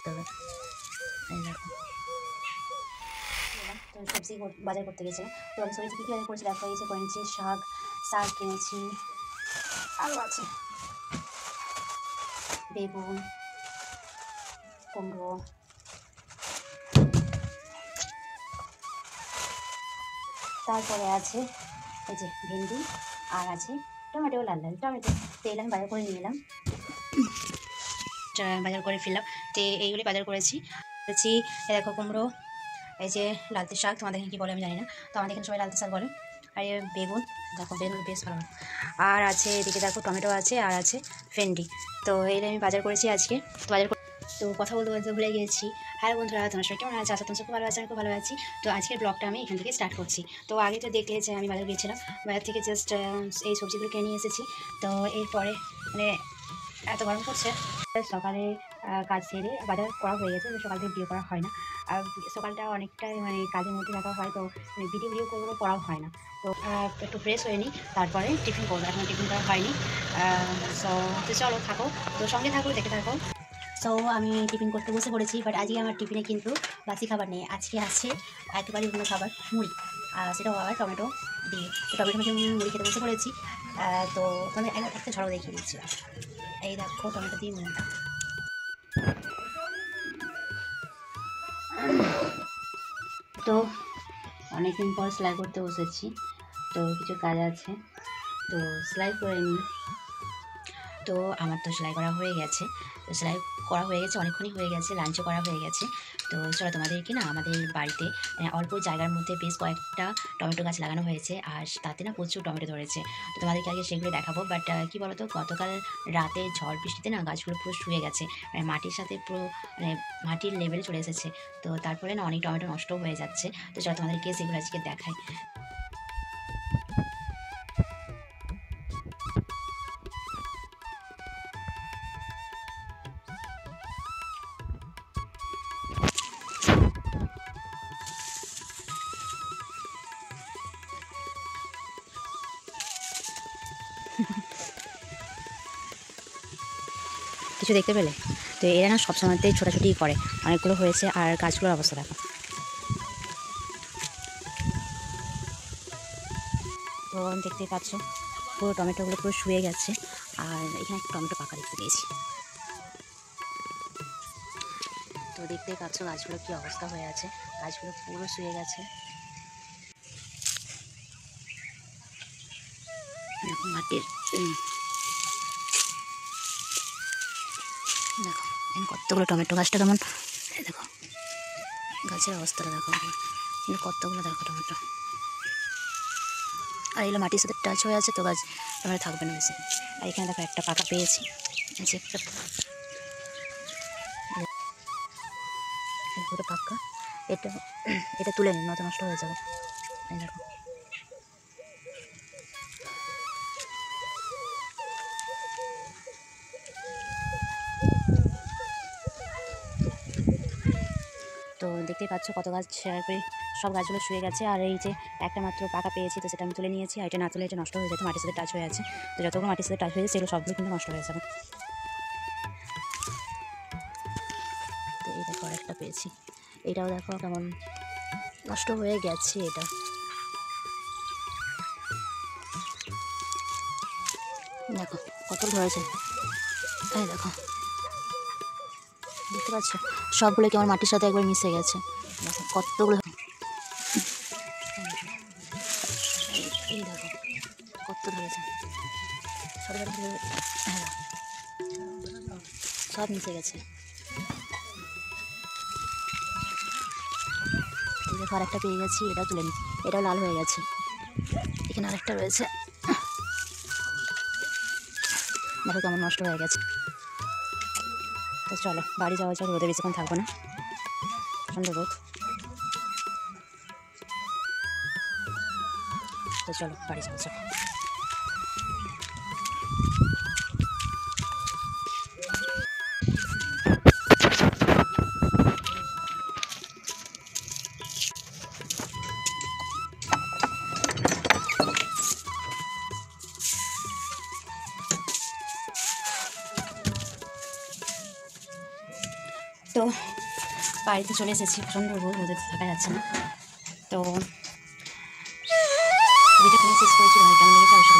করতে হবে। এই দেখো তো সবজি বাজার করতে গেছিলাম। তো আমি সবজি কী কী বাজার করেছি দেখো, এই যে করেছি শাক কিনেছি, আলু আছে, বেগুন, কুমড়ো, তারপরে আছে এই যে ভেন্ডি, আর আছে টমেটো, লাল টমেটো। তেল আমি বাজার করে নিয়ে এলাম, বাজার করে ফেললাম। তো এইগুলি বাজার করেছি। দেখো কুমড়ো, এই যে লালতে শাক, তোমাদের এখানে কী বলে আমি জানি না, তো আমাদের এখানে সবাই লালতে শাক বলে। আর বেগুন, দেখো বেগুন বেশ ভালো। আর আছে এদিকে দেখো টমেটো আছে, আর আছে ভেন্ডি। তো এইটা আমি বাজার করেছি আজকে। তো কথা বলতে বলতে ভুলে গিয়েছি। হ্যালো বন্ধুরা, তোমার সবাই কেমন আছে? আশা তোমার খুব ভালো আছে, আমি খুব ভালো আছি। তো আজকের ব্লগটা আমি এখান থেকে স্টার্ট করছি। তো আগে তো দেখলে যে আমি বাজার গিয়েছিলাম, বাজার থেকে জাস্ট এই সবজিগুলো কিনে নিয়ে এসেছি। তো এরপরে মানে এত গরম করছে, সকালে কাজ সেরে বাজার করা হয়ে গেছে, সকাল থেকে ভিডিও করা হয় না। আর সকালটা অনেকটাই মানে কাজের মধ্যে থাকা হয়, তো ভিডিও করাও হয় না। তো একটু ফ্রেশ হয়ে নিই, তারপরে টিফিন করবো। এখন টিফিন করা হয়নি। তো চলো থাকো, তো সঙ্গে থাকো, দেখে থাকো। সো আমি টিফিন করতে বসে পড়েছি, বাট আজকে আমার টিফিনে কিন্তু বাসি খাবার নেই। আজকে আছে একেবারে অন্য খাবার, মুড়ি, সেটাও আবার টমেটো দিয়ে। তো টমেটো মাঝে মুড়ি খেতে বসে পড়েছি। তো তোমাদের একটা ঝড়ও দেখিয়ে দিচ্ছিলাম। এই দেখো টমেটো দিয়ে মুড়িটা। তো অনেকদিন পর সেলাই করতে বসেছি, তো কিছু কাজ আছে, তো সেলাই করে নিই। তো আমার তো সেলাই করা হয়ে গেছে, তো সেলাই করা হয়ে গেছে, অনেকক্ষণই হয়ে গেছে, লাঞ্চও করা হয়ে গেছে। তো চলো তোমাদেরকে না আমাদের বাড়িতে অল্প জায়গার মধ্যে বেশ কয়েকটা টমেটো গাছ লাগানো হয়েছে, আর তাতে না প্রচুর টমেটো ধরেছে। তো তোমাদেরকে আগে সেগুলো দেখাবো। বাট কী বলো তো, গতকাল রাতে ঝড় বৃষ্টিতে না গাছগুলো পুরো শুয়ে গেছে, মানে মাটির সাথে পুরো মানে মাটির লেভেলে চলে এসেছে। তো তারপরে না অনেক টমেটো নষ্টও হয়ে যাচ্ছে। তো চলো তোমাদেরকে সেগুলো আজকে দেখাই। কিছু দেখতে পেলে? তো এরা না সবসময়তেই ছোটাছুটি করে, অনেকগুলো হয়েছে। আর গাছগুলোর অবস্থা দেখো। তো দেখতেই পাচ্ছ পুরো টমেটোগুলো পুরো শুয়ে গেছে। আর এখানে একটা টমেটো পাকা দেখতে পেয়েছি। তো দেখতেই পাচ্ছ গাছগুলো কী অবস্থা হয়ে আছে, গাছগুলো পুরো শুয়ে গেছে। দেখো মাটির দেখো এখানে কতগুলো টমেটো, গাছটা কেমন দেখো, গাছের অবস্থাটা দেখো, কতগুলো দেখো টমেটো। আর এগুলো মাটির সাথে টাচ হয়ে আছে, তো গাছ টমেটো থাকবে না বেশি। আর এখানে দেখো একটা পাকা পেয়েছি, একটা পুরো পাকা। এটা তুলে নিন, নয়তো নষ্ট হয়ে যাবে। এই দেখো তো দেখতেই পাচ্ছ কত গাছ করে সব গাছগুলো শুয়ে গেছে। আর এই যে একটা মাত্র পাকা পেয়েছি, তো সেটা আমি তুলে নিয়েছি। আর এটা না তুলে এটা নষ্ট হয়ে যেত, মাটির সাথে টাচ হয়ে আছে। তো যতগুলো মাটির সাথে টাচ হয়েছে সেগুলো সবগুলো কিন্তু নষ্ট হয়ে যাবে। তো এই দেখো আরেকটা পেয়েছি, এটাও দেখো কেমন নষ্ট হয়ে গেছে। এটা দেখো কত ধরেছে, এই দেখো দেখতে পাচ্ছ সবগুলো কেমন মাটির সাথে একবার মিশে গেছে, কতগুলো। এই দেখো কত ধরেছে, ছোটো ছোটো সব মিশে গেছে। দেখো আরেকটা পেয়ে গেছি, এটাও তুলে নিই, এটাও লাল হয়ে গেছে। এখানে আরেকটা রয়েছে, দেখো কেমন নষ্ট হয়ে গেছে। তো চলো বাড়ি যাওয়া যাক, রোদে বেশিক্ষণ থাকবো না, প্রচণ্ড রোদ। তো চলো বাড়ি যাওয়া যাক। তো বাড়িতে চলে এসেছি, প্রচণ্ড রোদ, রোদে থাকা যাচ্ছে না। তো ভিডিও শেষ করছি, ভাই কেমন লেগেছে অবশ্যই।